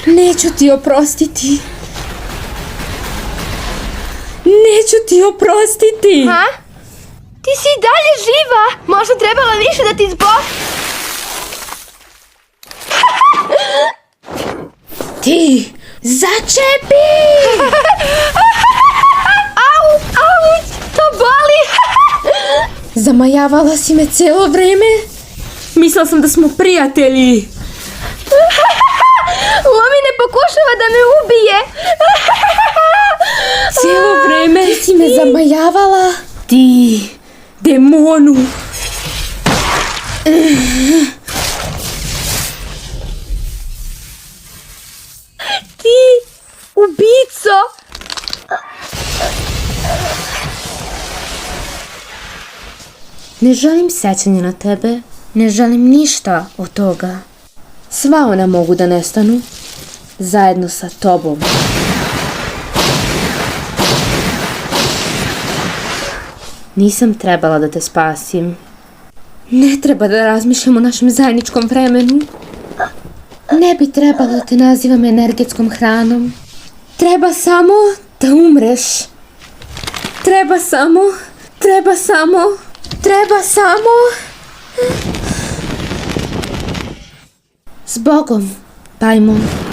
Neću ti oprostiti. Neću ti oprostiti. Ha? Ti si i dalje živa. Možda trebala više da ti Ti, začepi! Auć, to boli. Zamajavala si me cijelo vrijeme. Mislila sam da smo prijatelji. Lomi ne pokušava da me ubije. Cijelo vrijeme si me zamajavala. Ti, demonu. Ti, ubico. Ne želim sećanje na tebe. Ne želim ništa od toga. Sva ona mogu da nestanu. Zajedno sa tobom. Nisam trebala da te spasim. Ne treba da razmišljam o našem zajedničkom vremenu. Ne bi trebalo da te nazivam energetskom hranom. Treba samo da umreš. Treba samo. S Bogom, Paimon.